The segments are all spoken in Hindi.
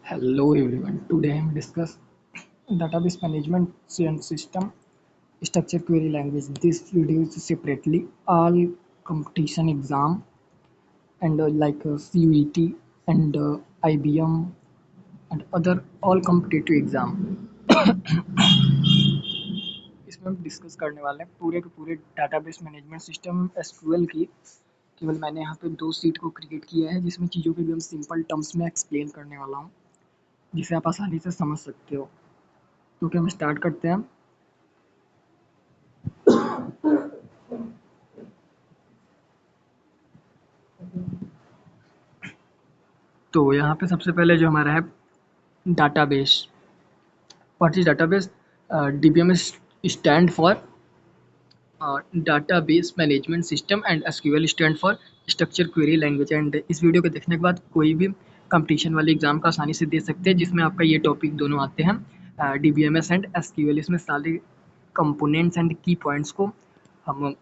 Hello everyone. Today I am discuss database management system structure query language. This video is separately all competition exam and CUET and IBM and other all competitive exam. इसमें हम डिस्कस करने वाले हैं पूरे के पूरे डाटाबेस मैनेजमेंट सिस्टम एसक्यूएल की। केवल मैंने यहाँ पे 2 सीट को क्रिएट किया है जिसमें चीज़ों के एकदम सिंपल टर्म्स में एक्सप्लेन करने वाला हूँ जिसे आप आसानी से समझ सकते हो। तो क्या हम स्टार्ट करते हैं। तो यहाँ पे सबसे पहले जो हमारा है database. What is database? DBMS stand for database management system and SQL stand for structure query language. And इस वीडियो को देखने के बाद कोई भी कंपटीशन वाले एग्जाम का आसानी से दे सकते हैं जिसमें आपका ये टॉपिक दोनों आते हैं डीबीएमएस एंड एसक्यूएल। इसमें सारे कंपोनेंट्स एंड की पॉइंट्स को हम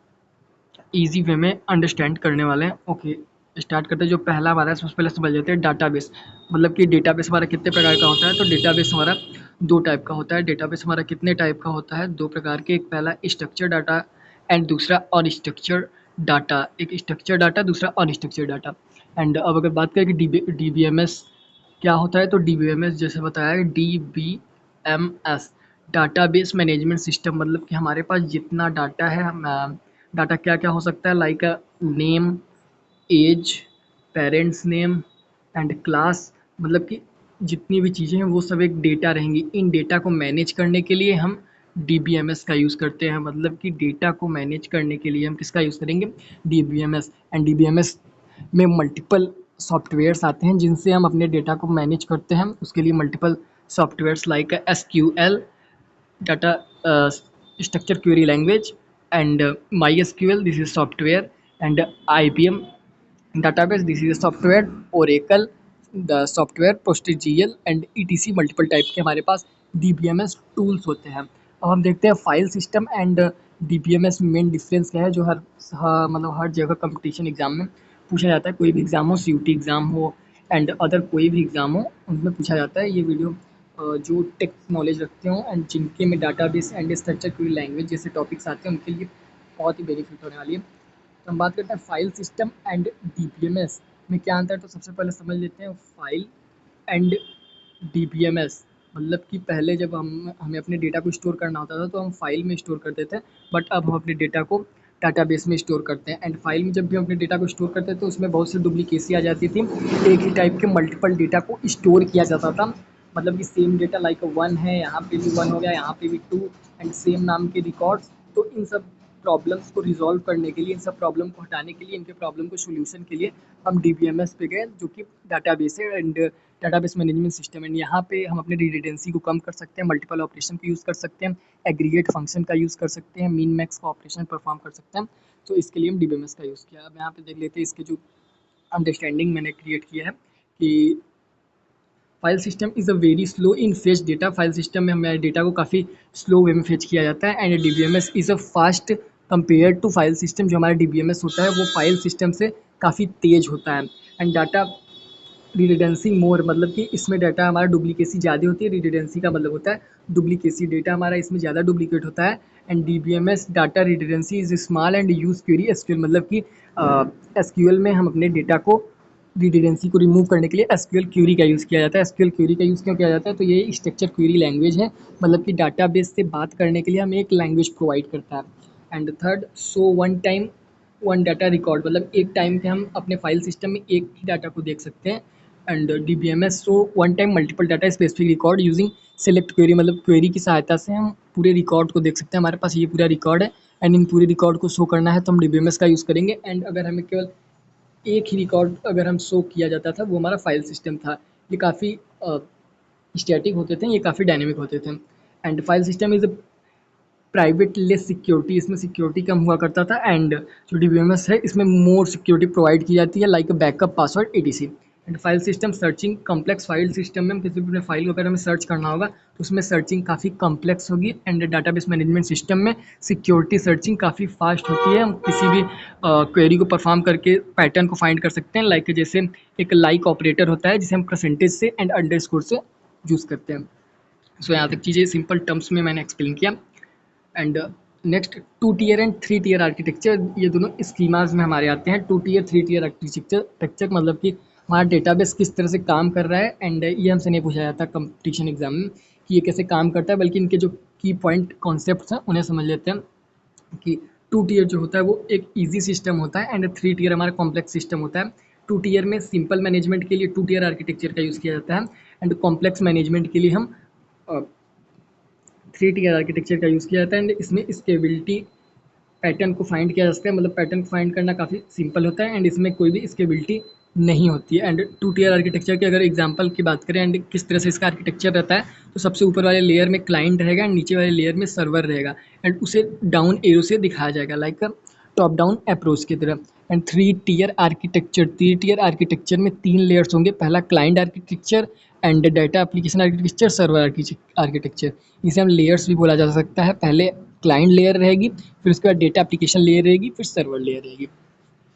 ईजी वे में अंडरस्टैंड करने वाले हैं। ओके, स्टार्ट करते हैं। जो पहला हमारा है सबसे पहले समझ लेते हैं डाटाबेस। मतलब कि डेटाबेस हमारा कितने प्रकार का होता है। तो डेटाबेस हमारा 2 टाइप का होता है। डेटाबेस हमारा कितने टाइप का होता है? 2 प्रकार के। एक पहला स्ट्रक्चर डाटा एंड दूसरा अनस्ट्रक्चर्ड डाटा। एक स्ट्रक्चर डाटा, दूसरा अनस्ट्रक्चर्ड डाटा। एंड अब अगर बात करें कि डीबीएमएस क्या होता है, तो डीबीएमएस जैसे बताया डीबीएमएस डाटाबेस मैनेजमेंट सिस्टम। मतलब कि हमारे पास जितना डाटा है, हम डाटा क्या क्या हो सकता है, like name, age, parents name and class. मतलब कि जितनी भी चीज़ें हैं वो सब एक डेटा रहेंगी। इन डेटा को मैनेज करने के लिए हम डीबीएमएस का यूज़ करते हैं। मतलब कि डेटा को मैनेज करने के लिए हम किसका यूज़ करेंगे? डीबीएमएस। एंड डीबीएमएस में मल्टीपल सॉफ्टवेयर्स आते हैं जिनसे हम अपने डेटा को मैनेज करते हैं। उसके लिए multiple softwares like SQL data structure query language and MySQL, this is software, and IBM database, this is a software, Oracle the software, PostgreSQL and etc multiple type के हमारे पास DBMS टूल्स होते हैं। अब हम देखते हैं फाइल सिस्टम एंड DBMS में मेन डिफरेंस क्या है जो मतलब हर जगह कंपटीशन एग्जाम में पूछा जाता है। कोई भी एग्जाम हो, सीयूटी एग्जाम हो एंड अदर कोई भी एग्जाम हो, उनमें पूछा जाता है। ये वीडियो जो टेक नॉलेज रखते हो एंड जिनके में database and structure query language जैसे टॉपिक्स आते हैं उनके लिए बहुत ही बेनिफिट होने वाली है। तो हम बात करते हैं फाइल सिस्टम एंड डीबीएमएस में क्या अंतर है। तो सबसे पहले समझ लेते हैं फाइल एंड डीबीएमएस। मतलब कि पहले जब हमें अपने डेटा को स्टोर करना होता था तो हम फाइल में स्टोर करते थे, बट अब हम अपने डेटा को डाटाबेस में स्टोर करते हैं। एंड फाइल में जब भी हम अपने डेटा को स्टोर करते थे तो उसमें बहुत सी डुप्लीकेसी आ जाती थी। एक ही टाइप के मल्टीपल डेटा को स्टोर किया जाता था। मतलब कि सेम डेटा लाइक 1 है, यहाँ पे भी 1 हो गया, यहाँ पे भी 2 एंड सेम नाम के रिकॉर्ड्स। तो इन सब प्रॉब्लम्स को रिजॉल्व करने के लिए, इन सब प्रॉब्लम को हटाने के लिए, इनके प्रॉब्लम को सोल्यूशन के लिए हम डीबीएमएस पे गए जो कि डाटाबेस है and database management system. And यहाँ पे हम अपने रिडंडेंसी को कम कर सकते हैं, मल्टीपल ऑपरेशन को यूज़ कर सकते हैं, एग्रीगेट फंक्शन का यूज़ कर सकते हैं, मीन मैक्स का ऑपरेशन परफॉर्म कर सकते हैं। तो इसके लिए हम डीबीएमएस का यूज़ किया। अब यहाँ पे देख लेते हैं इसके जो अंडरस्टैंडिंग मैंने क्रिएट किया है कि file system is a very slow in fetch data. File system में हमारे डेटा को काफ़ी स्लो वे में फेच किया जाता है। And DBMS is a fast compare to file system. जो हमारा डीबीएमएस होता है वो फाइल सिस्टम से काफ़ी तेज होता है। एंड डाटा रिडंडेंसी मोर, मतलब कि इसमें डाटा हमारा डुप्लीकेसी ज़्यादा होती है। रिडंडेंसी का मतलब होता है डुप्लीकेसी, डेटा हमारा इसमें ज़्यादा डुप्लीकेट होता है। And DBMS data redundancy is small and use query SQL. मतलब कि एसक्यूएल में हम अपने डेटा को रिडंडेंसी को रिमूव करने के लिए एसक्यूएल क्वेरी का यूज़ किया जाता है। एसक्यूएल क्वेरी का यूज़ क्यों किया जाता है? तो ये स्ट्रक्चर क्वेरी लैंग्वेज है। मतलब कि डाटाबेस से बात करने के लिए हमें एक लैंग्वेज प्रोवाइड करता है। And third, so one time one data record. मतलब एक टाइम पे हम अपने फाइल सिस्टम में एक ही डाटा को देख सकते हैं। And DBMS so one time multiple data specific record using select query. मतलब क्वेरी की सहायता से हम पूरे रिकॉर्ड को देख सकते हैं। हमारे पास ये पूरा रिकॉर्ड है एंड इन पूरे रिकॉर्ड को शो करना है तो हम डीबीएमएस का यूज़ करेंगे। एंड अगर हमें केवल एक ही रिकॉर्ड अगर हम शो किया जाता था वो हमारा फाइल सिस्टम था। ये काफ़ी स्टैटिक होते थे, ये काफ़ी डायनेमिक होते थे। And file system is private less security, इसमें सिक्योरिटी कम हुआ करता था। एंड जो डीबीएमएस है इसमें मोर सिक्योरिटी प्रोवाइड की जाती है like backup password ADC. And file system searching complex file system में हम किसी भी अपने फाइल को अगर हमें सर्च करना होगा तो उसमें सर्चिंग काफ़ी कॉम्प्लेक्स होगी। एंड डाटाबेस मैनेजमेंट सिस्टम में सिक्योरिटी सर्चिंग काफ़ी फास्ट होती है। हम किसी भी क्वेरी को परफॉर्म करके पैटर्न को फाइंड कर सकते हैं, लाइक जैसे एक लाइक ऑपरेटर होता है जिसे हम परसेंटेज से एंड अंडरस्कोर से यूज़ करते हैं। सो यहाँ तक चीज़ें सिंपल टर्म्स में मैंने एक्सप्लेन किया। And next 2 tier and 3 tier architecture, ये दोनों स्कीमाज में हमारे आते हैं। 2 टियर 3 टियर आर्किटेक्चर मतलब कि हमारा डेटाबेस किस तरह से काम कर रहा है। एंड ये हमसे नहीं पूछा जाता कंपटीशन एग्जाम में कि ये कैसे काम करता है, बल्कि इनके जो की पॉइंट कॉन्सेप्ट्स हैं उन्हें समझ लेते हैं कि 2 टियर जो होता है वो एक ईजी सिस्टम होता है एंड 3 टियर हमारा कॉम्प्लेक्स सिस्टम होता है। 2 टियर में सिंपल मैनेजमेंट के लिए 2 टियर आर्किटेक्चर का यूज़ किया जाता है एंड कॉम्प्लेक्स मैनेजमेंट के लिए हम 3 टियर आर्किटेक्चर का यूज़ किया जाता है। एंड इसमें स्केबिलिटी पैटर्न को फाइंड किया जा सकता है, मतलब पैटर्न को फाइंड करना काफ़ी सिंपल होता है एंड इसमें कोई भी स्केबिलिटी नहीं होती है। एंड 2 टियर आर्किटेक्चर की अगर एग्जांपल की बात करें एंड किस तरह से इसका आर्किटेक्चर रहता है, तो सबसे ऊपर वाले लेयर में क्लाइंट रहेगा एंड नीचे वाले लेयर में सर्वर रहेगा एंड उसे डाउन एरो से दिखाया जाएगा लाइक टॉप डाउन अप्रोच की तरह। एंड 3 टियर आर्किटेक्चर में 3 लेयर्स होंगे, पहला client architecture and data application architecture, server architecture. इसे हम लेयर्स भी बोला जा सकता है। पहले क्लाइंट लेयर रहेगी, फिर उसके बाद डेटा एप्लीकेशन लेयर रहेगी, फिर सर्वर लेयर रहेगी।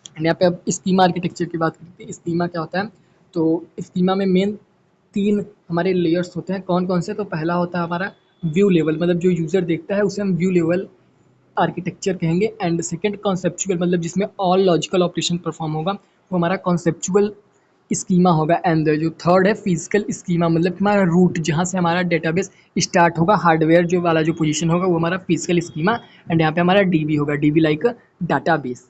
एंड यहाँ पे अब स्कीमा आर्किटेक्चर की बात करते हैं। स्कीमा क्या होता है, तो स्कीमा में मेन 3 हमारे लेयर्स होते हैं। कौन कौन से, तो पहला होता है हमारा व्यू लेवल, मतलब जो यूज़र देखता है उसे हम व्यू लेवल आर्किटेक्चर कहेंगे। एंड सेकंड कॉन्सेप्चुअल, मतलब जिसमें ऑल लॉजिकल ऑपरेशन परफॉर्म होगा, वो हमारा कॉन्सेप्चुअल स्कीमा होगा। एंड जो थर्ड है फिजिकल स्कीमा, मतलब हमारा रूट जहाँ से हमारा डेटाबेस स्टार्ट होगा, हार्डवेयर जो वाला जो पोजीशन होगा वो हमारा फिजिकल स्कीमा। एंड यहाँ पे हमारा डीबी होगा, डीबी लाइक डाटाबेस।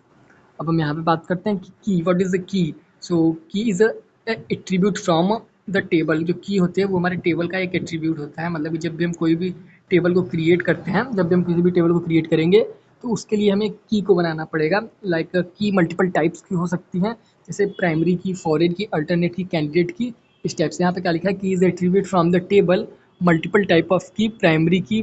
अब हम यहाँ पे बात करते हैं कि की, what is the key. So key is a attribute from the table. जो की होते हैं वो हमारे टेबल का एक एट्रीब्यूट होता है, मतलब कि जब भी हम कोई भी टेबल को क्रिएट करते हैं, जब भी हम किसी भी टेबल को क्रिएट करेंगे तो उसके लिए हमें की को बनाना पड़ेगा। लाइक की मल्टीपल टाइप्स की हो सकती हैं, जैसे प्राइमरी की, फॉरेन की, अल्टरनेट की, कैंडिडेट की, इस टाइप से। यहाँ पे क्या लिखा है, की is attribute from the table, multiple type of की, प्राइमरी की,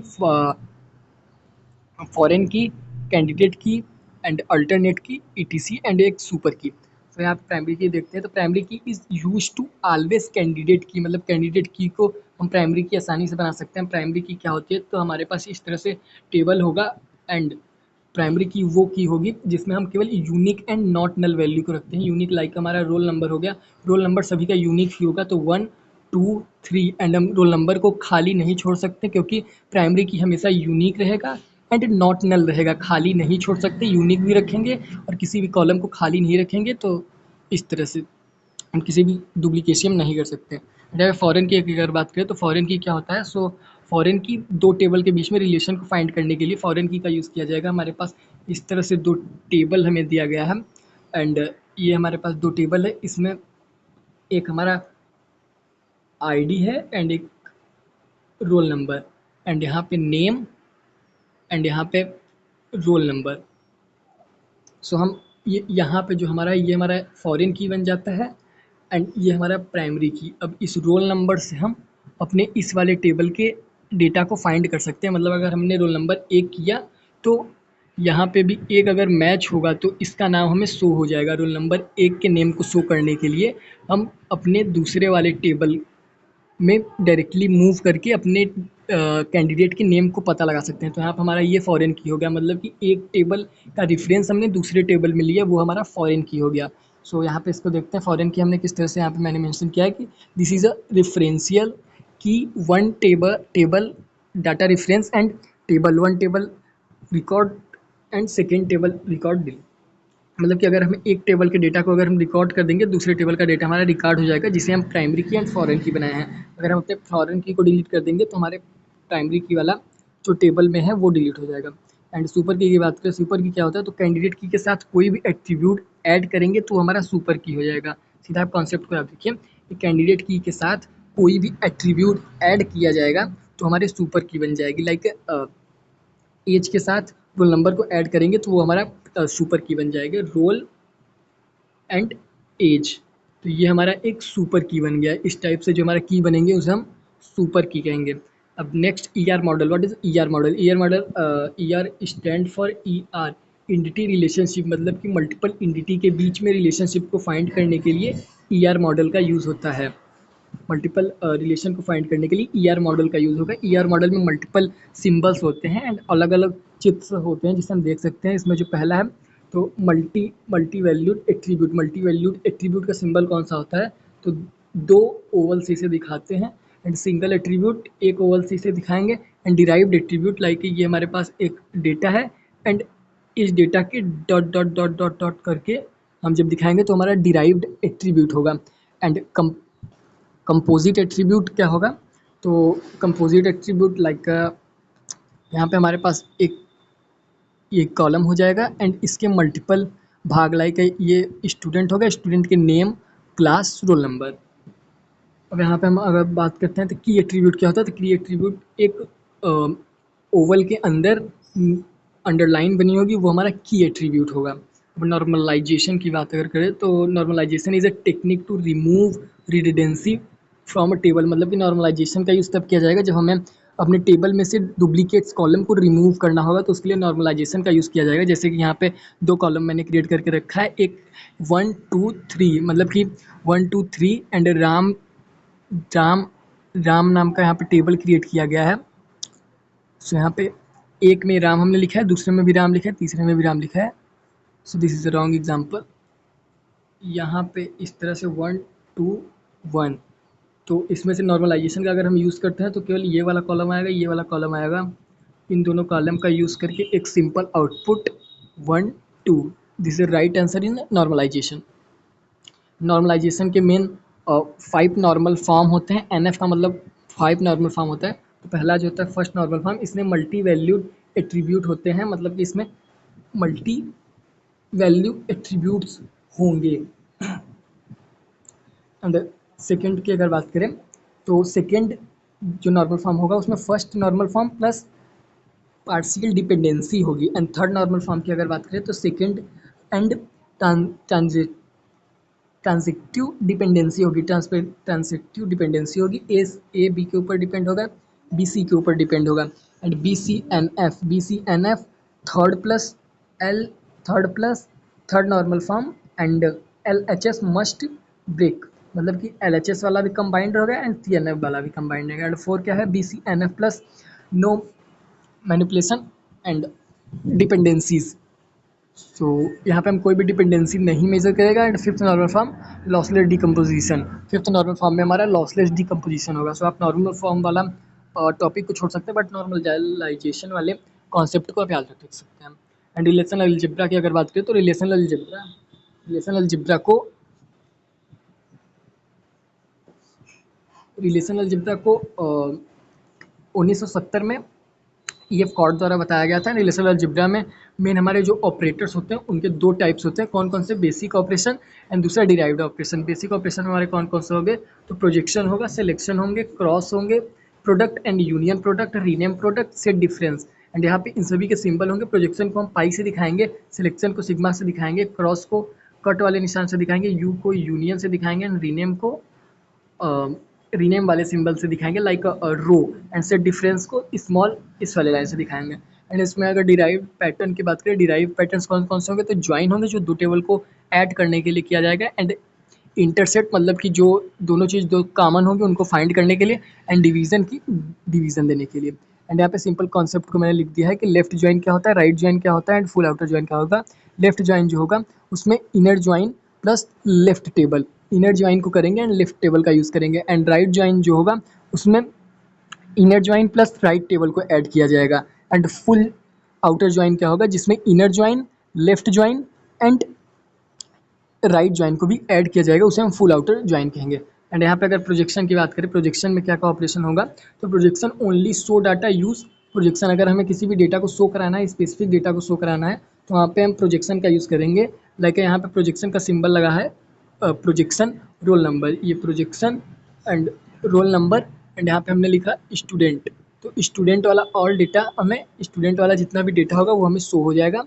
फॉरेन की, कैंडिडेट की एंड अल्टरनेट की, ईटीसी एंड एक सुपर की। तो यहाँ पे प्राइमरी की देखते हैं, तो primary key is use to always candidate key, मतलब कैंडिडेट की को हम प्राइमरी की आसानी से बना सकते हैं। प्राइमरी की क्या होती है, तो हमारे पास इस तरह से टेबल होगा एंड प्राइमरी की वो की होगी जिसमें हम केवल unique and not null value को रखते हैं। यूनिक लाइक हमारा रोल नंबर हो गया, रोल नंबर सभी का यूनिक ही होगा, तो 1 2 3 एंड हम रोल नंबर को खाली नहीं छोड़ सकते क्योंकि प्राइमरी की हमेशा यूनिक रहेगा एंड नॉट नल रहेगा। खाली नहीं छोड़ सकते, यूनिक भी रखेंगे और किसी भी कॉलम को खाली नहीं रखेंगे, तो इस तरह से हम किसी भी डुप्लीकेशन नहीं कर सकते। जैसे फॉरेन की अगर बात करें तो फॉरेन की क्या होता है, सो फॉरेन की 2 टेबल के बीच में रिलेशन को फाइंड करने के लिए फॉरेन की का यूज़ किया जाएगा। हमारे पास इस तरह से 2 टेबल हमें दिया गया है एंड ये हमारे पास 2 टेबल है, इसमें एक हमारा आईडी है एंड एक रोल नंबर एंड यहाँ पे नेम एंड यहाँ पे रोल नंबर। सो हम ये यहाँ पे जो हमारा ये हमारा फॉरेन की बन जाता है एंड ये हमारा प्राइमरी की। अब इस रोल नंबर से हम अपने इस वाले टेबल के डेटा को फाइंड कर सकते हैं, मतलब अगर हमने रोल नंबर 1 किया तो यहाँ पे भी एक अगर मैच होगा तो इसका नाम हमें शो हो जाएगा। रोल नंबर 1 के नेम को शो करने के लिए हम अपने दूसरे वाले टेबल में डायरेक्टली मूव करके अपने कैंडिडेट के नेम को पता लगा सकते हैं। तो यहाँ पर हमारा ये फॉरेन की हो गया, मतलब कि एक टेबल का रेफरेंस हमने दूसरे टेबल में लिया, वो हमारा फॉरेन की हो गया। सो यहाँ पे इसको देखते हैं फॉरेन की हमने किस तरह से, यहाँ पे मैंने मेंशन किया है कि दिस इज़ अ रेफरेंशियल की, one table data reference and table, one table record and second table record delete. मतलब कि अगर हम एक टेबल के डेटा को अगर हम रिकॉर्ड कर देंगे, दूसरे टेबल का डेटा हमारा रिकॉर्ड हो जाएगा, जिसे हम प्राइमरी की एंड फॉरेन की बनाए हैं। अगर हम अपने फॉरेन की को डिलीट कर देंगे तो हमारे प्राइमरी की वाला जो टेबल में है वो डिलीट हो जाएगा। एंड सुपर की बात करें, सुपर की क्या होता है, तो कैंडिडेट की के साथ कोई भी एट्रीब्यूट ऐड करेंगे तो हमारा सुपर की हो जाएगा। सीधा आप कॉन्सेप्ट को याद रखिए कि कैंडिडेट की के साथ कोई भी एट्रीब्यूट ऐड किया जाएगा तो हमारे सुपर की बन जाएगी। लाइक एज के साथ रोल नंबर को ऐड करेंगे तो वो हमारा सुपर की बन जाएगा, रोल एंड एज। तो ये हमारा एक सुपर की बन गया। इस टाइप से जो हमारा की बनेंगे उसे हम सुपर की कहेंगे। अब next E R model, what is E R model. E R model, E R stand for E R, entity relationship मतलब कि मल्टीपल इंडिटी के बीच में रिलेशनशिप को फाइंड करने के लिए ईआर मॉडल का यूज़ होता है। मल्टीपल रिलेशन को फाइंड करने के लिए ईआर मॉडल का यूज़ होगा। ईआर मॉडल में मल्टीपल सिंबल्स होते हैं एंड अलग अलग चिप्स होते हैं जिसे हम देख सकते हैं। इसमें जो पहला है तो मल्टी वैल्यूड एट्रीब्यूट का सिंबल कौन सा होता है, तो दो ओवल सी से दिखाते हैं एंड सिंगल एट्रीब्यूट एक ओवल सी से दिखाएंगे एंड डिराइव्ड एट्रीब्यूट लाइक ये हमारे पास एक डेटा है एंड इस डेटा के dot dot dot dot dot करके हम जब दिखाएंगे तो हमारा डिराइव्ड एट्रीब्यूट होगा। एंड कंपोजिट एट्रीब्यूट क्या होगा, तो कंपोजिट एट्रीब्यूट लाइक यहाँ पे हमारे पास एक कॉलम हो जाएगा एंड इसके मल्टीपल भाग लाइक ये स्टूडेंट होगा, स्टूडेंट के नेम क्लास रोल नंबर। अब यहाँ पे हम अगर बात करते हैं तो की एट्रीब्यूट क्या होता है, तो की एट्रीब्यूट एक ओवल के अंदर अंडरलाइन बनी होगी वो हमारा की एट्रीब्यूट होगा। अब नॉर्मलाइजेशन की बात अगर करें तो normalisation is a technique to remove redundancy from a table. मतलब कि नॉर्मलाइजेशन का यूज़ तब किया जाएगा जब हमें अपने टेबल में से डुप्लीकेट्स कॉलम को रिमूव करना होगा, तो उसके लिए नॉर्मलाइजेशन का यूज़ किया जाएगा। जैसे कि यहाँ पे दो कॉलम मैंने क्रिएट करके रखा है, एक 1 2 3 मतलब कि 1 2 3 एंड राम राम नाम का यहाँ पे टेबल क्रिएट किया गया है। सो यहाँ पे एक में राम हमने लिखा है, दूसरे में भी राम लिखा है, तीसरे में भी राम लिखा है। So this is a wrong example. यहाँ पे इस तरह से 1 2 1, तो इसमें से नॉर्मलाइजेशन का अगर हम यूज़ करते हैं तो केवल ये वाला कॉलम आएगा, ये वाला कॉलम आएगा। इन दोनों कॉलम का यूज़ करके एक simple output 1 2, this is right answer in normalisation. Normalisation के मेन 5 नॉर्मल फॉर्म होते हैं। एनएफ का मतलब 5 नॉर्मल फॉर्म होता है। तो पहला जो होता है फर्स्ट नॉर्मल फॉर्म, इसमें मल्टी वैल्यूड एट्रीब्यूट होते हैं, मतलब कि इसमें मल्टी वैल्यू एट्रीब्यूट्स होंगे। एंड सेकेंड की अगर बात करें तो सेकेंड जो नॉर्मल फॉर्म होगा उसमें first normal form plus partial dependency होगी। एंड थर्ड नॉर्मल फॉर्म की अगर बात करें तो सेकेंड एंड ट्रांजिटिव डिपेंडेंसी होगी, ट्रांजिटिव डिपेंडेंसी होगी। ए बी के ऊपर डिपेंड होगा, बी सी के ऊपर डिपेंड होगा। And B C N F third plus L third normal form and L H S must break, मतलब कि एल एच एस वाला भी कंबाइंड होगा एंड सी एन एफ वाला भी कंबाइंड होगा। एंड फोर क्या है, B C N F plus no manipulation and dependencies. So यहाँ पे हम कोई भी डिपेंडेंसी नहीं मेजर करेगा। And fifth normal form lossless decomposition, fifth normal form में हमारा लॉसलेस डिकम्पोजिशन होगा। सो आप नॉर्मल फॉर्म वाला टॉपिक को छोड़ सकते हैं बट नॉर्मलाइजेशन वाले कॉन्सेप्ट को आप याद रख सकते हैं। एंड रिलेशनल अलजेब्रा की अगर बात करें तो रिलेशनल अलजेब्रा को 1970 में EF कॉर्ड द्वारा बताया गया था। रिलेशनल अलजेब्रा में मेन हमारे जो ऑपरेटर्स होते हैं उनके दो टाइप्स होते हैं। कौन कौन से, बेसिक ऑपरेशन एंड दूसरा डिराइव्ड ऑपरेशन। बेसिक ऑपरेशन में हमारे कौन कौन से होंगे, तो प्रोजेक्शन होगा, सिलेक्शन होंगे, क्रॉस होंगे, product and union product, rename product, set difference. And यहाँ पे इन सभी के सिंबल होंगे। प्रोजेक्शन को हम पाई से दिखाएंगे, सिलेक्शन को सिग्मा से दिखाएंगे, क्रॉस को कट वाले निशान से दिखाएंगे, यू को यूनियन से दिखाएंगे एंड रीनेम को रीनेम वाले सिंबल से दिखाएंगे like row and set difference को स्मॉल इस वाले लाइन से दिखाएंगे। एंड इसमें अगर डिराइव पैटर्न की बात करें, डिराइव पैटर्न्स कौन कौन से होंगे, तो ज्वाइन होंगे जो दो टेबल को ऐड करने के लिए किया जाएगा। एंड इंटरसेक्ट मतलब कि जो दोनों चीज़ दो कॉमन होंगे उनको फाइंड करने के लिए। एंड डिवीजन की डिवीजन देने के लिए। एंड यहाँ पे सिंपल कॉन्सेप्ट को मैंने लिख दिया है कि लेफ्ट ज्वाइन क्या होता है, राइट ज्वाइन क्या होता है एंड फुल आउटर ज्वाइन क्या होगा। लेफ्ट ज्वाइन जो होगा उसमें inner join plus left table, inner join को करेंगे एंड लेफ्ट टेबल का यूज़ करेंगे। एंड राइट ज्वाइन जो होगा उसमें inner join plus right table को ऐड किया जाएगा। एंड फुल आउटर ज्वाइन क्या होगा, जिसमें inner join, left join and right join को भी ऐड किया जाएगा, उसे हम फुल आउटर ज्वाइन कहेंगे। एंड यहाँ पे अगर प्रोजेक्शन की बात करें, प्रोजेक्शन में क्या क्या ऑपरेशन होगा, तो projection only show data use. Projection अगर हमें किसी भी डेटा को शो कराना है, स्पेसिफिक डेटा को शो कराना है, तो वहाँ पे हम प्रोजेक्शन का यूज़ करेंगे। लाइक यहाँ पे प्रोजेक्शन का सिंबल लगा है, प्रोजेक्शन रोल नंबर, ये projection and roll number. And यहाँ पे हमने लिखा स्टूडेंट, तो स्टूडेंट वाला ऑल डेटा हमें, स्टूडेंट वाला जितना भी डेटा होगा वो हमें शो हो जाएगा।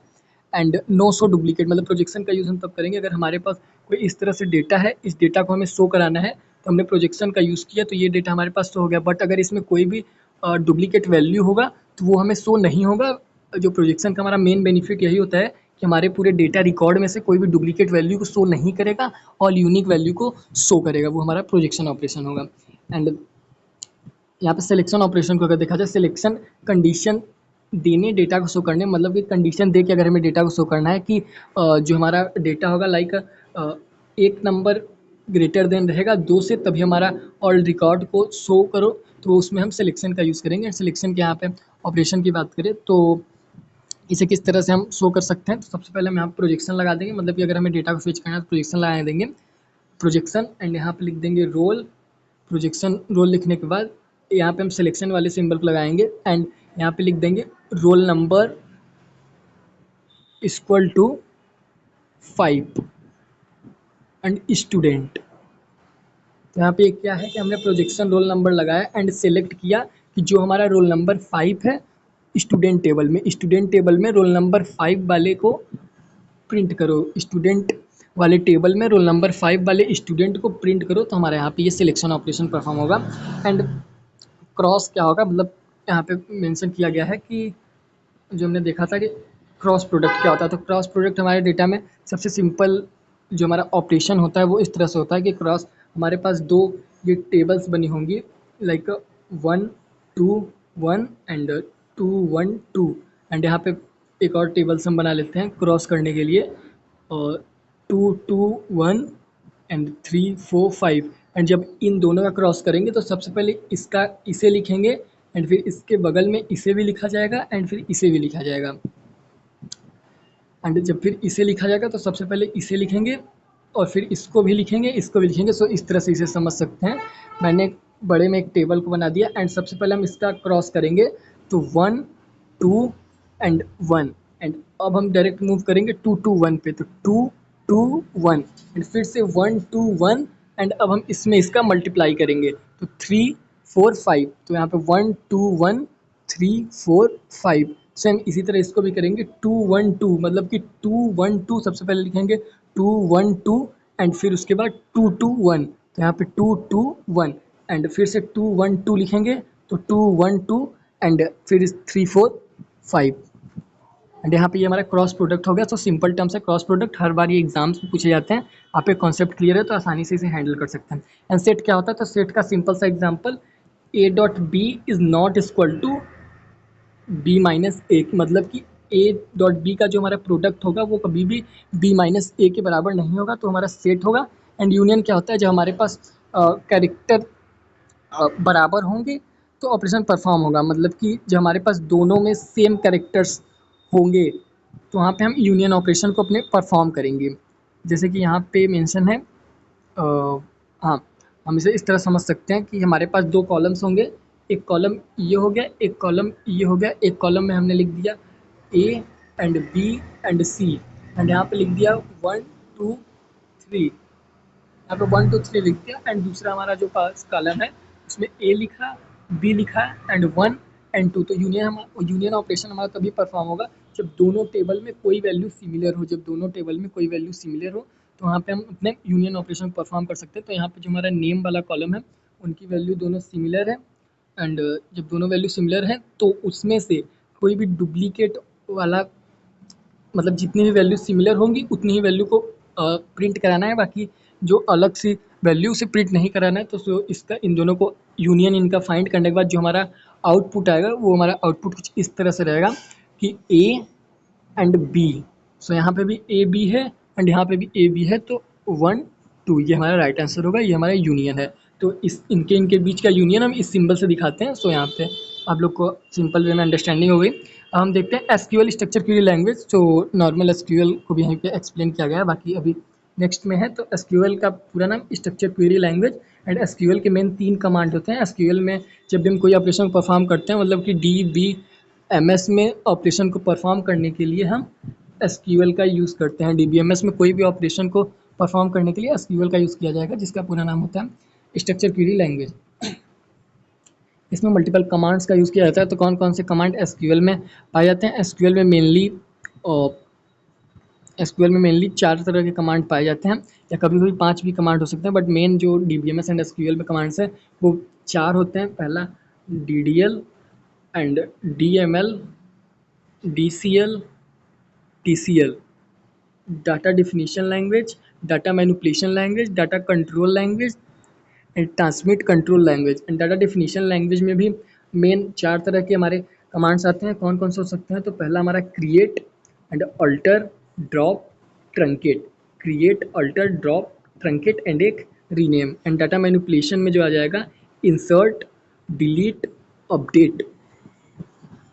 एंड नो शो डुप्लीकेट, मतलब प्रोजेक्शन का यूज़ हम तब करेंगे अगर हमारे पास कोई इस तरह से डेटा है, इस डेटा को हमें शो कराना है तो हमने प्रोजेक्शन का यूज़ किया तो ये डेटा हमारे पास शो हो गया। बट अगर इसमें कोई भी डुप्लीकेट वैल्यू होगा तो वो हमें शो नहीं होगा। जो प्रोजेक्शन का हमारा मेन बेनिफिट यही होता है कि हमारे पूरे डेटा रिकॉर्ड में से कोई भी डुप्लीकेट वैल्यू को शो नहीं करेगा, ऑल यूनिक वैल्यू को शो करेगा, वो हमारा प्रोजेक्शन ऑपरेशन होगा। एंड यहाँ पे सिलेक्शन ऑपरेशन को अगर देखा जाए, सिलेक्शन कंडीशन देने डेटा को शो करने, मतलब कि कंडीशन दे के अगर हमें डेटा को शो करना है कि जो हमारा डेटा होगा लाइक एक नंबर ग्रेटर देन रहेगा 2 से, तभी हमारा ऑल रिकॉर्ड को शो करो, तो उसमें हम सिलेक्शन का यूज़ करेंगे। सिलेक्शन के यहाँ पे ऑपरेशन की बात करें तो इसे किस तरह से हम शो कर सकते हैं, तो सबसे पहले हम यहाँ प्रोजेक्शन लगा देंगे, मतलब कि अगर हमें डेटा को फेच करना है तो प्रोजेक्शन लगा देंगे, प्रोजेक्शन, एंड यहाँ पे लिख देंगे रोल। प्रोजेक्शन रोल लिखने के बाद यहाँ पे हम सिलेक्शन वाले सिंबल को लगाएंगे एंड यहाँ पे लिख देंगे roll number equal to 5 and student. तो यहाँ पे क्या है कि हमने प्रोजेक्शन रोल नंबर लगाया एंड सेलेक्ट किया कि जो हमारा रोल नंबर 5 है स्टूडेंट टेबल में रोल नंबर 5 वाले को प्रिंट करो, स्टूडेंट वाले टेबल में रोल नंबर 5 वाले स्टूडेंट को प्रिंट करो, तो हमारे यहाँ पे ये सिलेक्शन ऑपरेशन परफॉर्म होगा। एंड क्रॉस क्या होगा, मतलब यहाँ पे मेंशन किया गया है कि जो हमने देखा था कि क्रॉस प्रोडक्ट क्या होता है, तो क्रॉस प्रोडक्ट हमारे डेटा में सबसे सिंपल जो हमारा ऑपरेशन होता है वो इस तरह से होता है कि क्रॉस हमारे पास दो ये टेबल्स बनी होंगी लाइक 1 2 1 एंड 2 1 2, एंड यहाँ पे एक और टेबल्स हम बना लेते हैं क्रॉस करने के लिए, और 2 2 1 एंड 3 4 5, एंड जब इन दोनों का क्रॉस करेंगे तो सबसे पहले इसका इसे लिखेंगे एंड फिर इसके बगल में इसे भी लिखा जाएगा एंड फिर इसे भी लिखा जाएगा, एंड जब फिर इसे लिखा जाएगा तो सबसे पहले इसे लिखेंगे और फिर इसको भी लिखेंगे। सो इस तरह से इसे समझ सकते हैं। मैंने बड़े में एक टेबल को बना दिया एंड सबसे पहले हम इसका क्रॉस करेंगे तो 1 2 एंड 1, एंड अब हम डायरेक्ट मूव करेंगे 2 2 1 पे, तो 2 2 1 एंड फिर से 1 2 1, एंड अब हम इसमें इसका मल्टीप्लाई करेंगे तो 3 4 5, तो यहाँ पे 1 2 1 3 4 5, सेम इसी तरह इसको भी करेंगे 2 1 2, मतलब कि 2 1 2 सबसे पहले लिखेंगे 2 1 2 एंड फिर उसके बाद 2 2 1, तो यहाँ पे 2 2 1 एंड फिर से 2 1 2 लिखेंगे तो 2 1 2 एंड फिर 3 4 5, एंड यहाँ पे ये हमारा क्रॉस प्रोडक्ट हो गया। तो सिंपल टर्म्स है क्रॉस प्रोडक्ट, हर बार ये एग्जाम्स में पूछे जाते हैं, आप एक कॉन्सेप्ट क्लियर है तो आसानी से इसे हैंडल कर सकते हैं। एंड सेट क्या होता है, तो सेट का सिंपल सा example A dot B is not equal to B minus A, मतलब कि ए डॉट बी का जो हमारा प्रोडक्ट होगा वो कभी भी बी माइनस ए के बराबर नहीं होगा, तो हमारा सेट होगा। एंड यूनियन क्या होता है, जब हमारे पास कैरेक्टर बराबर होंगे तो ऑपरेशन परफॉर्म होगा, मतलब कि जब हमारे पास दोनों में सेम कैरेक्टर्स होंगे तो वहाँ पे हम यूनियन ऑपरेशन को अपने परफॉर्म करेंगे। जैसे कि यहाँ पे मेंशन है हाँ, हम इसे इस तरह समझ सकते हैं कि हमारे पास दो कॉलम्स होंगे, एक कॉलम ये हो गया, एक कॉलम ये हो गया, एक कॉलम में हमने लिख दिया A and B and C, and यहाँ पे लिख दिया 1 2 3, यहाँ पे 1 2 3 लिख दिया, एंड दूसरा हमारा जो पास कॉलम है उसमें ए लिखा, बी लिखा एंड 1 एंड 2, तो यूनियन ऑपरेशन हमारा तभी परफॉर्म होगा जब दोनों टेबल में कोई वैल्यू सिमिलर हो, तो वहाँ पे हम अपने यूनियन ऑपरेशन परफॉर्म कर सकते हैं। तो यहाँ पे जो हमारा नेम वाला कॉलम है उनकी वैल्यू दोनों सिमिलर है, एंड जब दोनों वैल्यू सिमिलर है तो उसमें से कोई भी डुप्लीकेट वाला, मतलब जितनी भी वैल्यू सिमिलर होंगी उतनी ही वैल्यू को प्रिंट कराना है, बाकी जो अलग सी वैल्यू से प्रिंट नहीं कराना है। तो इसका इन दोनों को यूनियन इनका फाइंड करने के बाद जो हमारा आउटपुट आएगा वो हमारा आउटपुट कुछ इस तरह से रहेगा कि ए एंड बी, सो यहाँ पे भी ए बी है एंड यहाँ पे भी ए बी है, तो 1 2 ये हमारा राइट आंसर होगा, ये हमारा यूनियन है। तो इस इनके बीच का यूनियन हम इस सिंबल से दिखाते हैं। सो यहाँ पे आप लोग को सिंपल वे में अंडरस्टैंडिंग हो गई। अब हम देखते हैं एसक्यूएल स्ट्रक्चर क्वेरी लैंग्वेज, जो नॉर्मल एसक्यूएल को भी यहीं पे एक्सप्लेन किया गया है, बाकी अभी नेक्स्ट में है। तो एसक्यूएल का पूरा नाम structure query language, and SQL के मेन 3 कमांड होते हैं। एसक्यूएल में जब भी हम कोई ऑपरेशन परफॉर्म करते हैं, मतलब कि DBMS में ऑपरेशन को परफॉर्म करने के लिए हम एसक्यूएल का यूज़ करते हैं। DBMS में कोई भी ऑपरेशन को परफॉर्म करने के लिए एसक्यूएल का यूज़ किया जाएगा, जिसका पूरा नाम होता है स्ट्रक्चर क्वेरी लैंग्वेज। इसमें मल्टीपल कमांड्स का यूज़ किया जाता है। तो कौन कौन से कमांड एसक्यूएल में पाए जाते हैं, एसक्यूएल में मेनली 4 तरह के कमांड पाए जाते हैं, या कभी कभी 5 भी कमांड हो सकते हैं, बट मेन जो DBMS एंड एसक्यूएल में कमांड्स है वो 4 होते हैं। पहला DDL and DML, DCL, TCL, data definition language, data manipulation language, data control language and transmit control language. And data definition language में भी मेन 4 तरह के हमारे कमांड्स आते हैं। कौन कौन से हो सकते हैं? तो पहला हमारा create and alter drop truncate, create alter drop truncate and एक रीनेम। एंड डाटा मैनिपुलेशन में जो आ जाएगा insert delete update,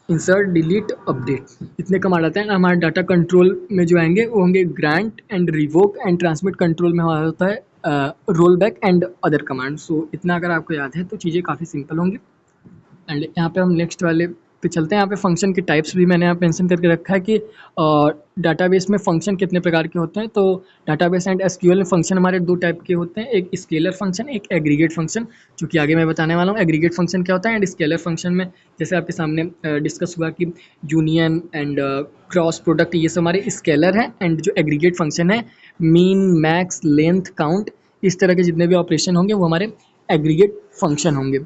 insert delete update, इतने कमांड आते हैं। हमारे डाटा कंट्रोल में जो आएंगे वो होंगे grant and revoke. And transmit control में हमारा होता है roll back and other command. So इतना अगर आपको याद है तो चीज़ें काफ़ी सिंपल होंगी। एंड यहाँ पे हम नेक्स्ट वाले पे चलते हैं। यहाँ पे फंक्शन के टाइप्स भी मैंने यहाँ मेंशन करके रखा है कि डाटाबेस में फंक्शन कितने प्रकार के होते हैं। तो डाटाबेस एंड एसक्यूएल में फंक्शन हमारे 2 टाइप के होते हैं, एक स्केलर फंक्शन, एक एग्रीगेट फंक्शन, जो कि आगे मैं बताने वाला हूँ। एग्रीगेट फंक्शन क्या होता है एंड स्केलर फंक्शन में जैसे आपके सामने डिस्कस हुआ कि यूनियन एंड क्रॉस प्रोडक्ट ये सब हमारे स्केलर हैं। एंड जो एग्रीगेट फंक्शन है मीन मैक्स लेंथ काउंट इस तरह के जितने भी ऑपरेशन होंगे वो हमारे एग्रीगेट फंक्शन होंगे।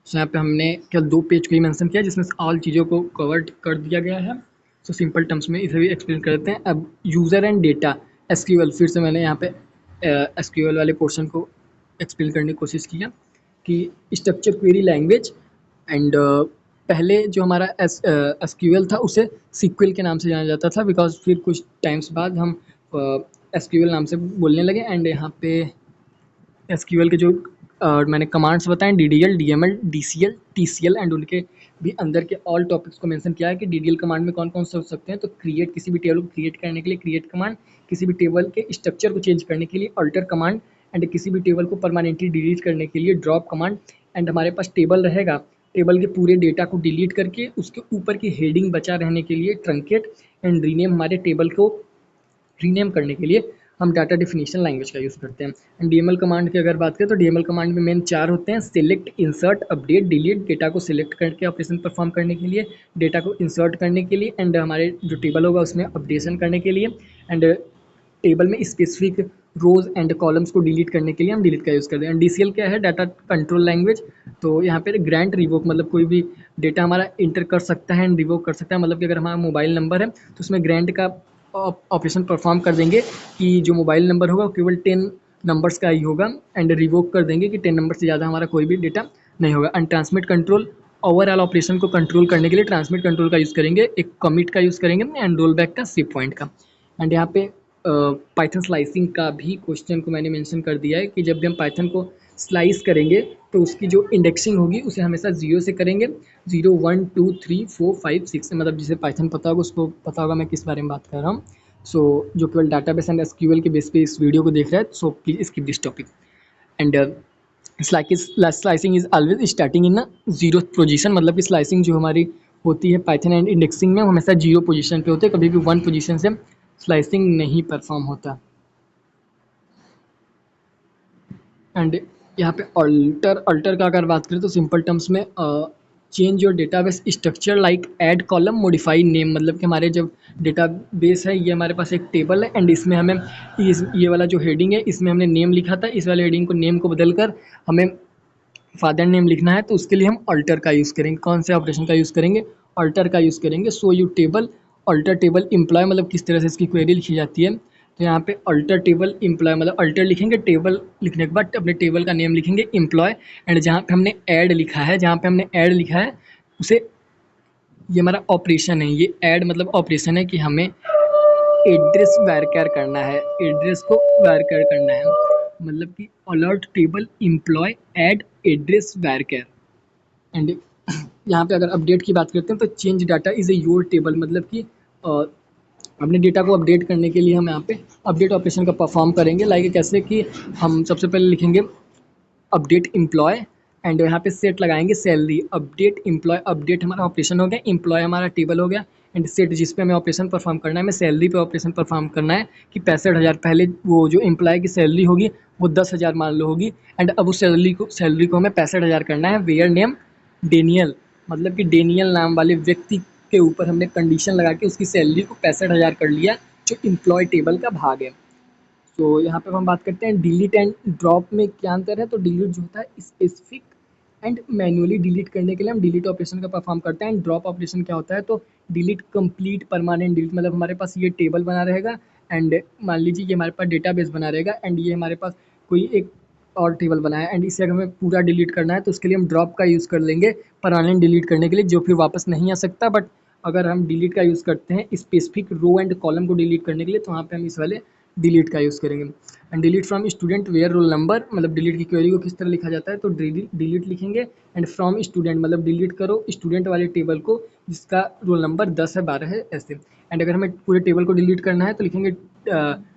सो यहाँ पे हमने केवल 2 पेज को ही मेंशन किया जिसमें ऑल चीज़ों को कवर्ड कर दिया गया है। सो सिंपल टर्म्स में इसे भी एक्सप्लेन कर देते हैं। अब यूज़र एंड डेटा एसक्यूएल, फिर से मैंने यहाँ पे एसक्यूएल वाले पोर्शन को एक्सप्लेन करने की कोशिश किया कि स्ट्रक्चर क्वेरी लैंग्वेज एंड पहले जो हमारा एसक्यूएल था उसे सीक्वल के नाम से जाना जाता था, बिकॉज फिर कुछ टाइम्स बाद हम एसक्यूएल नाम से बोलने लगे। एंड यहाँ पे एसक्यूएल के जो मैंने कमांड्स बताएं DDL, DML, DCL, TCL and उनके भी अंदर के ऑल टॉपिक्स को मेंशन किया है कि डीडीएल कमांड में कौन कौन से हो सकते हैं। तो क्रिएट, किसी भी टेबल को क्रिएट करने के लिए क्रिएट कमांड, किसी भी टेबल के स्ट्रक्चर को चेंज करने के लिए अल्टर कमांड, एंड किसी भी टेबल को परमानेंटली डिलीट करने के लिए ड्रॉप कमांड। एंड हमारे पास टेबल रहेगा, टेबल के पूरे डेटा को डिलीट करके उसके ऊपर की हेडिंग बचा रहने के लिए ट्रंकेट। एंड रीनेम, हमारे टेबल को रीनेम करने के लिए हम डाटा डिफिनीशन लैंग्वेज का यूज़ करते हैं। एंड डीएमएल कमांड की अगर बात करें तो डीएमएल कमांड में मेन 4 होते हैं, select, insert, update, delete. Data को सिलेक्ट करके ऑपरेशन परफॉर्म करने के लिए, डेटा को इंसर्ट करने के लिए, एंड हमारे जो टेबल होगा उसमें अपडेशन करने के लिए, एंड टेबल में स्पेसिफिक रोज एंड कॉलम्स को डिलीट करने के लिए हम डिलीट का यूज़ करते हैं। एंड डीसीएल क्या है? Data control language. तो यहाँ पे ग्रांट रिवोक, मतलब कोई भी डेटा हमारा इंटर कर सकता है एंड रिवोक कर सकता है। मतलब कि अगर हमारा मोबाइल नंबर है तो उसमें ग्रांट का ऑपरेशन परफॉर्म कर देंगे कि जो मोबाइल नंबर होगा वो केवल 10 नंबर्स का ही होगा। एंड रिवोक कर देंगे कि 10 नंबर से ज़्यादा हमारा कोई भी डेटा नहीं होगा। And transmit control, overall operation को कंट्रोल करने के लिए ट्रांसमिट कंट्रोल का यूज़ करेंगे, एक कमिट का यूज़ करेंगे एंड रोल बैक का, शिप पॉइंट का। एंड यहाँ पे पाइथन स्लाइसिंग का भी क्वेश्चन को मैंने मेंशन कर दिया है कि जब भी हम पाइथन को स्लाइस करेंगे तो उसकी जो इंडेक्सिंग होगी उसे हमेशा 0 से करेंगे, 0 1 2 3 4 5 6, मतलब जिसे पाइथन पता होगा उसको पता होगा मैं किस बारे में बात कर रहा हूँ। सो जो केवल डाटाबेस एंड एसक्यूएल के बेस पे इस वीडियो को देख रहा है so please skip this topic. And slicing is always starting in 0th position, मतलब कि स्लाइसिंग जो हमारी होती है पाइथन एंड इंडेक्सिंग में वो हमेशा 0 पोजीशन पे होते हैं, कभी भी 1 पोजीशन से स्लाइसिंग नहीं परफॉर्म होता। एंड यहाँ पे अल्टर का अगर बात करें तो सिंपल टर्म्स में change your database structure like add column modify name, मतलब कि हमारे जब डेटाबेस है ये हमारे पास एक टेबल है एंड इसमें हमें ये वाला जो हेडिंग है इसमें हमने नेम लिखा था, इस वाले हेडिंग को नेम को बदल कर हमें फादर नेम लिखना है तो उसके लिए हम अल्टर का यूज़ करेंगे। कौन से ऑपरेशन का यूज़ करेंगे? अल्टर का यूज़ करेंगे। So you table alter table employ, मतलब किस तरह से इसकी क्वेरी लिखी जाती है। तो यहाँ पे अल्टर टेबल एम्प्लॉय, मतलब अल्टर लिखेंगे, टेबल लिखने के बाद अपने टेबल का नेम लिखेंगे एम्प्लॉय। एंड जहाँ पे हमने ऐड लिखा है, जहाँ पे हमने ऐड लिखा है उसे, ये हमारा ऑपरेशन है, ये ऐड मतलब ऑपरेशन है कि हमें एड्रेस वैरकर करना है, एड्रेस को वैरकर करना है, मतलब कि alert table employ add address varchar. And यहाँ पे अगर अपडेट की बात करते हैं तो change data is a your table, मतलब कि अपने डेटा को अपडेट करने के लिए हम यहाँ पे अपडेट ऑपरेशन का परफॉर्म करेंगे। लाइक कैसे कि हम सबसे पहले लिखेंगे अपडेट एम्प्लॉय एंड यहाँ पे सेट लगाएंगे सैलरी, अपडेट एम्प्लॉय, अपडेट हमारा ऑपरेशन हो गया, एम्प्लॉय हमारा टेबल हो गया, एंड सेट जिस पे हमें ऑपरेशन परफॉर्म करना है, हमें सैलरी पे ऑपरेशन परफॉर्म करना है कि 65,000 पहले वो जो एम्प्लॉय की सैलरी होगी वो 10,000 मान लो होगी। एंड अब उस सैलरी को हमें 65,000 करना है। वेयर नेम डेनियल, मतलब कि डेनियल नाम वाले व्यक्ति के ऊपर हमने कंडीशन लगा के उसकी सैलरी को 65,000 कर लिया जो एम्प्लॉय टेबल का भाग है। तो यहाँ पे हम बात करते हैं डिलीट एंड ड्रॉप में क्या अंतर है। तो डिलीट जो होता है स्पेसिफिक एंड मैन्युअली डिलीट करने के लिए हम डिलीट ऑपरेशन का परफॉर्म करते हैं। एंड ड्रॉप ऑपरेशन क्या होता है, तो डिलीट कंप्लीट परमानेंट डिलीट, मतलब हमारे पास ये टेबल बना रहेगा एंड मान लीजिए ये हमारे पास डेटाबेस बना रहेगा एंड ये हमारे पास कोई एक और टेबल बना है एंड इसे अगर हमें पूरा डिलीट करना है तो उसके लिए हम ड्रॉप का यूज़ कर लेंगे परमानेंट डिलीट करने के लिए, जो फिर वापस नहीं आ सकता। बट अगर हम डिलीट का यूज़ करते हैं स्पेसिफिक रो एंड कॉलम को डिलीट करने के लिए, तो वहाँ पे हम इस वाले डिलीट का यूज़ करेंगे। And delete from student where roll number, मतलब डिलीट की क्वेरी को किस तरह लिखा जाता है, तो डिलीट लिखेंगे एंड फ्रॉम स्टूडेंट मतलब डिलीट करो स्टूडेंट वाले टेबल को जिसका रोल नंबर 10 है 12 है ऐसे। एंड अगर हमें पूरे टेबल को डिलीट करना है तो लिखेंगे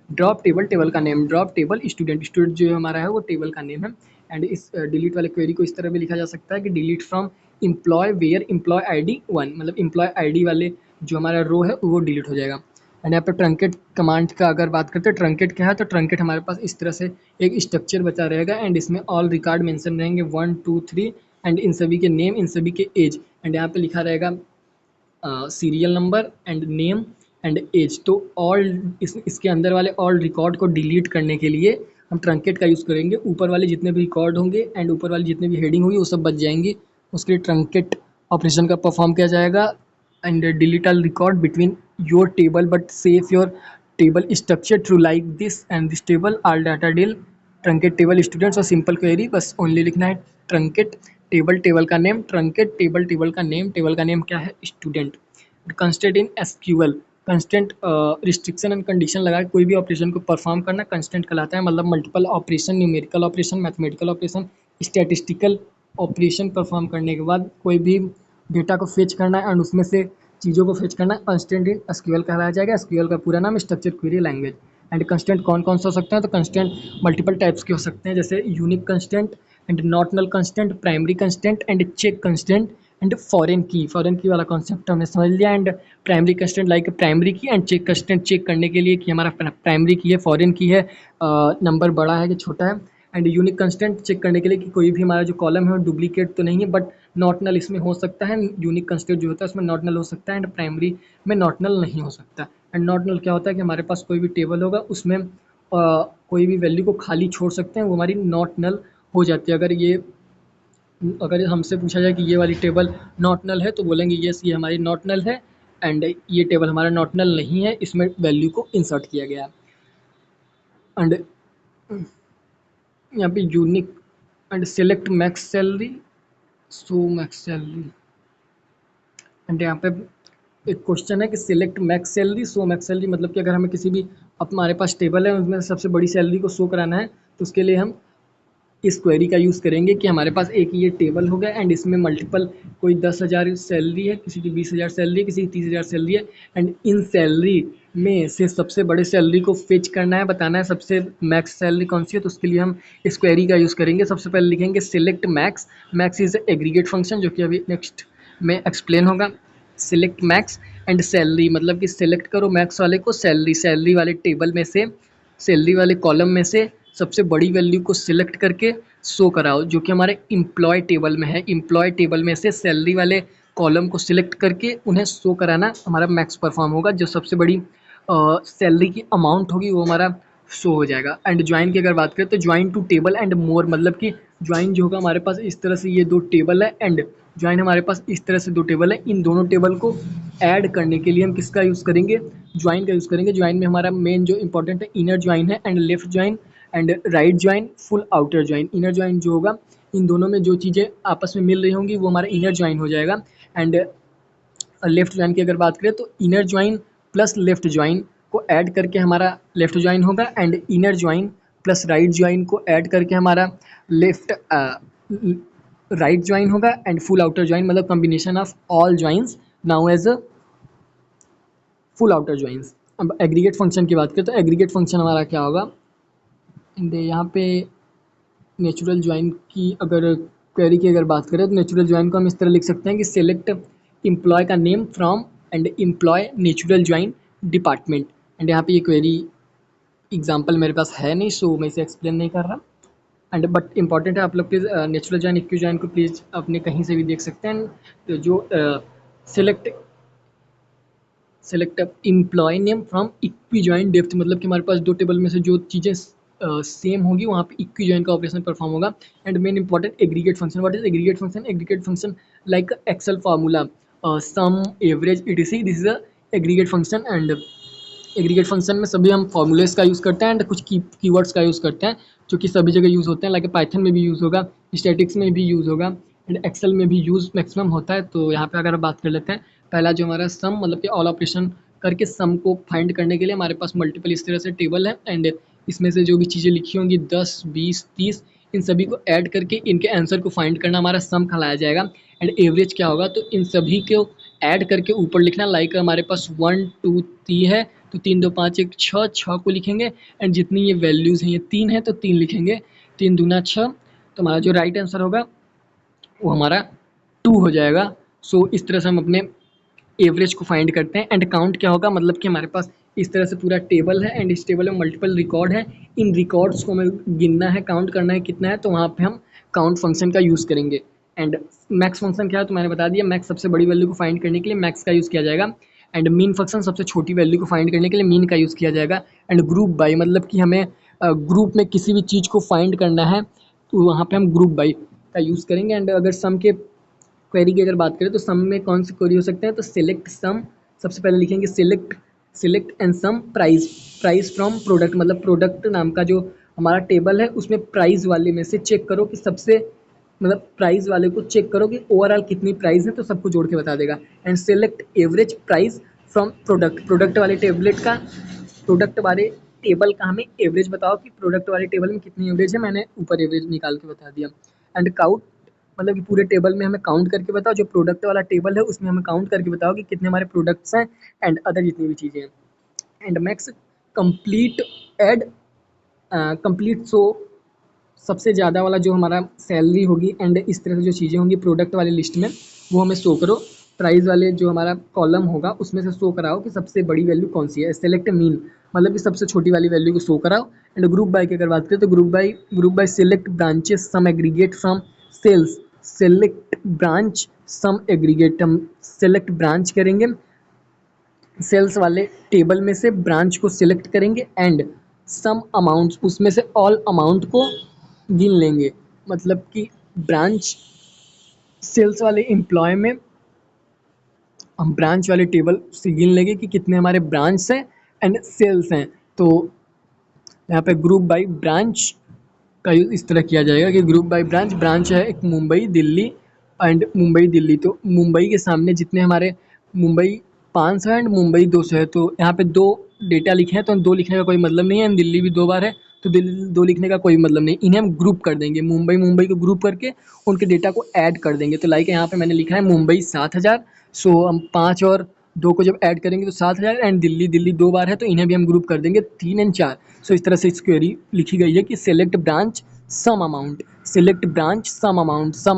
ड्रॉप टेबल, टेबल का name drop table student, student जो हमारा है वो टेबल का नेम है। एंड इस डिलीट वाले क्वेरी को इस तरह भी लिखा जा सकता है कि delete from employ where employ ID 1, मतलब एम्प्लॉय आईडी वाले जो हमारा रो है वो डिलीट हो जाएगा। एंड यहाँ पे ट्रंकेट कमांड का अगर बात करते हैं, ट्रंकेट क्या है, तो ट्रंकेट हमारे पास इस तरह से एक स्ट्रक्चर बचा रहेगा एंड इसमें ऑल रिकॉर्ड मेंशन रहेंगे 1 2 3 एंड इन सभी के नेम, इन सभी के एज। एंड यहाँ पे लिखा रहेगा serial number and name and age. तो ऑल इसके अंदर वाले ऑल रिकॉर्ड को डिलीट करने के लिए हम ट्रंकेट का यूज़ करेंगे। ऊपर वाले जितने भी रिकॉर्ड होंगे एंड ऊपर वाली जितने भी हेडिंग होगी वो सब बच जाएंगी, उसके लिए ट्रंकेट ऑपरेशन का परफॉर्म किया जाएगा। And delete all record between your table but save your table structure through like this and this table all data deal truncate table students. और सिंपल क्वेरी बस ओनली लिखना है ट्रंकेट टेबल, टेबल का नेम ट्रंकेट टेबल, टेबल का नेम, टेबल का नेम क्या है student. Constant in SQL, constant restriction and condition लगा के कोई भी ऑपरेशन को परफॉर्म करना कंस्टेंट कहलाता है, मतलब multiple operation, numerical operation, mathematical operation, statistical operation perform करने के बाद कोई भी डेटा को फेच करना है एंड उसमें से चीज़ों को फेच करना कंस्टेंट इन एसक्यूएल कहलाया जाएगा। एसक्यूएल का पूरा नाम structure query language. And constant कौन कौन से हो सकते हैं, तो कंस्टेंट मल्टीपल टाइप्स के हो सकते हैं, जैसे unique constant and not null constant, primary constant and check constant and foreign key. Foreign key वाला कॉन्सेप्ट हमने समझ लिया। And primary constant like primary key and check constant check करने के लिए कि हमारा प्राइमरी की है, फॉरेन की है, नंबर बड़ा है कि छोटा है। एंड यूनिक कंस्टेंट चेक करने के लिए कि कोई भी हमारा जो कॉलम है वो डुप्लीकेट तो नहीं है, बट नॉट नल इसमें हो सकता है। यूनिक कंस्टेंट जो होता है उसमें नॉट नल हो सकता है एंड प्राइमरी में नॉट नल नहीं हो सकता। एंड नॉट नल क्या होता है कि हमारे पास कोई भी टेबल होगा उसमें कोई भी वैल्यू को खाली छोड़ सकते हैं, वो हमारी नॉट नल हो जाती है। अगर हमसे पूछा जाए कि ये वाली टेबल नॉट नल है तो बोलेंगे यस ये हमारी नॉट नल है एंड ये टेबल हमारा नॉट नल नहीं है, इसमें वैल्यू को इंसर्ट किया गया है। एंड यहाँ पे unique and select max salary, so max salary. And यहाँ पे एक क्वेश्चन है कि सिलेक्ट मैक्स सैलरी सो मैक्स सैलरी, मतलब कि अगर हमें किसी भी हमारे पास टेबल है उसमें सबसे बड़ी सैलरी को शो कराना है तो उसके लिए हम इस क्वेरी का यूज़ करेंगे कि हमारे पास एक ये टेबल होगा एंड इसमें मल्टीपल कोई 10,000 सैलरी है, किसी की 20,000 सैलरी है, किसी की 30,000 सैलरी है एंड इन सैलरी में से सबसे बड़े सैलरी को फेच करना है, बताना है सबसे मैक्स सैलरी कौन सी है। तो उसके लिए हम इस क्वेरी का यूज़ करेंगे। सबसे पहले लिखेंगे select max, max is aggregate function जो कि अभी नेक्स्ट में एक्सप्लेन होगा। सिलेक्ट मैक्स एंड सैलरी, मतलब कि सिलेक्ट करो मैक्स वाले को, सैलरी सैलरी वाले टेबल में से, सैलरी वाले कॉलम में से सबसे बड़ी वैल्यू को सिलेक्ट करके शो कराओ, जो कि हमारे एम्प्लॉय टेबल में है। एम्प्लॉय टेबल में से सैलरी वाले कॉलम को सिलेक्ट करके उन्हें शो कराना हमारा मैक्स परफॉर्म होगा। जो सबसे बड़ी सैलरी की अमाउंट होगी वो हमारा शो हो जाएगा। एंड ज्वाइन की अगर बात करें तो join two table and more, मतलब कि ज्वाइन जो होगा हमारे पास इस तरह से ये दो टेबल है एंड ज्वाइन हमारे पास इस तरह से दो टेबल है, इन दोनों टेबल को ऐड करने के लिए हम किसका यूज़ करेंगे, ज्वाइन का यूज़ करेंगे। ज्वाइन में हमारा मेन जो इंपॉर्टेंट है इनर ज्वाइन है and left join and right join, full outer join. Inner join जो होगा इन दोनों में जो चीज़ें आपस में मिल रही होंगी वो हमारा इनर ज्वाइन हो जाएगा। एंड लेफ्ट ज्वाइन की अगर बात करें तो inner join plus left join को ऐड करके हमारा लेफ्ट ज्वाइन होगा and inner join plus right join को ऐड करके हमारा लेफ्ट राइट ज्वाइन होगा एंड फुल आउटर ज्वाइन, मतलब combination of all joins now as a full outer joins. अब एग्रीगेट फंक्शन की बात करें तो एग्रीगेट फंक्शन हमारा क्या होगा, यहाँ पे नेचुरल ज्वाइन की अगर क्वेरी की अगर बात करें तो नेचुरल ज्वाइन को हम इस तरह लिख सकते हैं कि सेलेक्ट एम्प्लॉय का name from and employee natural join department. And यहाँ पे ये क्वेरी एग्जांपल मेरे पास है नहीं सो मैं इसे एक्सप्लेन नहीं कर रहा। एंड बट इंपॉर्टेंट है, आप लोग please natural join equi join को प्लीज़ अपने कहीं से भी देख सकते हैं। तो जो select employee name from equi join depth, मतलब कि हमारे पास दो टेबल में से जो चीज़ें सेम होगी, वहाँ पे इक्विजॉइन का ऑपरेशन परफॉर्म होगा। And main important aggregate function, what is aggregate function? Aggregate function like Excel formula sum average etc, this is a aggregate function. And aggregate function में सभी हम फॉर्मूलेस का यूज़ करते हैं एंड कुछ कीवर्ड्स का यूज़ करते हैं जो कि सभी जगह यूज़ होते हैं, लाइक पाइथन में भी यूज़ होगा, स्टैटिक्स में भी यूज़ होगा एंड एक्सेल में भी यूज़ मैक्सिमम होता है। तो यहाँ पे अगर हम बात कर लेते हैं, पहला जो हमारा सम मतलब कि ऑल ऑपरेशन करके सम को फाइंड करने के लिए हमारे पास मल्टीपल इस तरह से टेबल है एंड इसमें से जो भी चीज़ें लिखी होंगी 10, 20, 30 इन सभी को ऐड करके इनके आंसर को फाइंड करना हमारा सम कहलाया जाएगा। एंड एवरेज क्या होगा, तो इन सभी को ऐड करके ऊपर लिखना, लाइक हमारे पास 1, 2, 3 है तो 3, 2, 5, 1, 6, 6 को लिखेंगे एंड जितनी ये वैल्यूज़ हैं, ये 3 है तो 3 लिखेंगे, 3 दूना 6, तो हमारा जो राइट आंसर होगा वो हमारा 2 हो जाएगा। सो इस तरह से हम अपने एवरेज को फाइंड करते हैं। एंड काउंट क्या होगा, मतलब कि हमारे पास इस तरह से पूरा टेबल है एंड इस टेबल में मल्टीपल रिकॉर्ड है, इन रिकॉर्ड्स को हमें गिनना है, काउंट करना है कितना है, तो वहाँ पे हम काउंट फंक्शन का यूज़ करेंगे। एंड मैक्स फंक्शन क्या है तो मैंने बता दिया, मैक्स सबसे बड़ी वैल्यू को फाइंड करने के लिए मैक्स का यूज़ किया जाएगा। एंड मीन फंक्शन सबसे छोटी वैल्यू को फाइंड करने के लिए मीन का यूज़ किया जाएगा। एंड ग्रुप बाई मतलब कि हमें ग्रुप में किसी भी चीज़ को फाइंड करना है तो वहाँ पे हम ग्रुप बाई का यूज़ करेंगे। एंड अगर सम के क्वेरी की अगर बात करें तो सम में कौन से क्वेरी हो सकते हैं, तो सिलेक्ट सम, सबसे पहले लिखेंगे select and sum price from product, मतलब प्रोडक्ट नाम का जो हमारा टेबल है उसमें प्राइस वाले में से चेक करो कि सबसे मतलब प्राइस वाले को चेक करो कि ओवरऑल कितनी प्राइस है, तो सबको जोड़ के बता देगा। And select average price from product वाले टेबल का हमें एवरेज बताओ कि प्रोडक्ट वाले टेबल में कितनी एवरेज है, मैंने ऊपर एवरेज निकाल के बता दिया। एंड काउंट मतलब कि पूरे टेबल में हमें काउंट करके बताओ, जो प्रोडक्ट वाला टेबल है उसमें हमें काउंट करके बताओ कि कितने हमारे प्रोडक्ट्स हैं एंड अदर जितनी भी चीज़ें हैं। And max complete add complete, so सबसे ज़्यादा वाला जो हमारा सैलरी होगी एंड इस तरह से जो चीज़ें होंगी प्रोडक्ट वाले लिस्ट में वो हमें शो करो। प्राइस वाले जो हमारा कॉलम होगा उसमें से शो कराओ कि सबसे बड़ी वैल्यू कौन सी है। सेलेक्ट मीन मतलब कि सबसे छोटी वाली वैल्यू को शो कराओ। एंड ग्रुप बाय की अगर बात करें तो group by select branches sum aggregate from sales, select branch sum aggregate, हम सेलेक्ट ब्रांच करेंगे सेल्स वाले टेबल में से ब्रांच को सिलेक्ट करेंगे एंड सम अमाउंट उसमें से ऑल अमाउंट को गिन लेंगे, मतलब कि ब्रांच सेल्स वाले एम्प्लॉय में हम ब्रांच वाले टेबल से गिन लेंगे कि कितने हमारे ब्रांच हैं एंड सेल्स हैं। तो यहाँ पे ग्रुप बाय ब्रांच का यूज़ इस तरह किया जाएगा कि ग्रुप बाय ब्रांच है एक मुंबई दिल्ली एंड मुंबई दिल्ली, तो मुंबई के सामने जितने हमारे मुंबई 500 है एंड मुंबई 200 है, तो यहाँ पे 2 डेटा लिखे हैं तो 2 लिखने का कोई मतलब नहीं है। एंड दिल्ली भी 2 बार है तो दिल्ली 2 लिखने का कोई मतलब नहीं, इन्हें हम ग्रुप कर देंगे, मुंबई को ग्रुप करके उनके डेटा को ऐड कर देंगे। तो लाइक यहाँ पे मैंने लिखा है मुंबई 7000, सो हम 5 और 2 को जब ऐड करेंगे तो 7000 एंड दिल्ली 2 बार है तो इन्हें भी हम ग्रुप कर देंगे 3 एंड 4। सो इस तरह से इस क्वेरी लिखी गई है कि select branch sum amount, select branch sum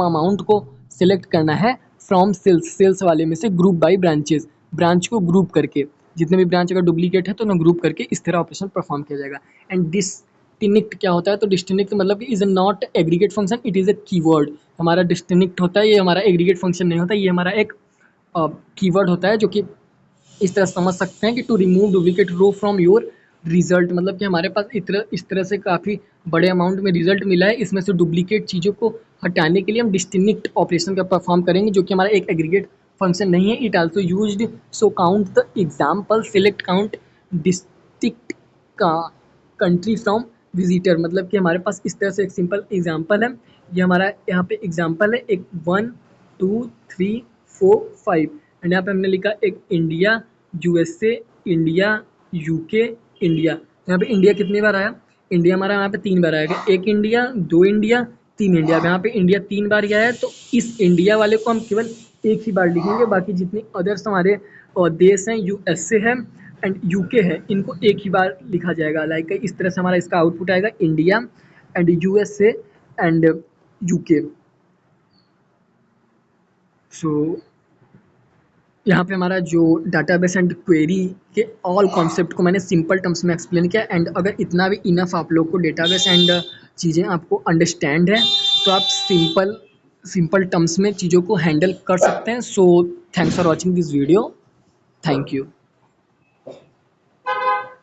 amount को सिलेक्ट करना है फ्रॉम सेल्स वाले में से ग्रुप बाय ब्रांचेस, ब्रांच को ग्रुप करके जितने भी ब्रांच अगर डुप्लीकेट है तो उन्हें ग्रुप करके इस तरह ऑपरेशन परफॉर्म किया जाएगा। एंड डिस्टिंक्ट क्या होता है, तो डिस्टिंक्ट मतलब is not aggregate function, it is a keyword. हमारा डिस्टिंक्ट होता है, ये हमारा एग्रीगेट फंक्शन नहीं होता, ये हमारा एक कीवर्ड होता है जो कि इस तरह समझ सकते हैं कि to remove duplicate row from your result, मतलब कि हमारे पास इस तरह से काफ़ी बड़े अमाउंट में रिजल्ट मिला है, इसमें से डुप्लीकेट चीज़ों को हटाने के लिए हम डिस्टिंक्ट ऑपरेशन का परफॉर्म करेंगे जो कि हमारा एक एग्रीगेट फंक्शन नहीं है। It also used so count the example select count district का कंट्री फ्रॉम विजिटर, मतलब कि हमारे पास इस तरह से एक सिंपल एग्जाम्पल है, ये हमारा यहाँ पे एग्जाम्पल है एक 1, 2, 3, 4, 5 एंड यहाँ पे हमने लिखा एक India, USA, India, UK, India. यहाँ पे इंडिया कितनी बार आया, इंडिया हमारा यहाँ पे 3 बार आएगा, एक इंडिया, 2 इंडिया, 3 इंडिया। अब यहाँ पे इंडिया 3 बार आया है तो इस इंडिया वाले को हम केवल एक ही बार लिखेंगे, बाकी जितने अदर्स हमारे देश हैं, यूएसए है एंड यूके है, इनको एक ही बार लिखा जाएगा। लाइक इस तरह से हमारा इसका आउटपुट आएगा India and USA and UK. So यहाँ पे हमारा जो डाटाबेस एंड क्वेरी के ऑल कॉन्सेप्ट को मैंने सिंपल टर्म्स में एक्सप्लेन किया। एंड अगर इतना भी इनफ आप लोग को डेटाबेस एंड चीज़ें आपको अंडरस्टैंड है तो आप सिंपल टर्म्स में चीज़ों को हैंडल कर सकते हैं। So thanks for watching this video, thank you.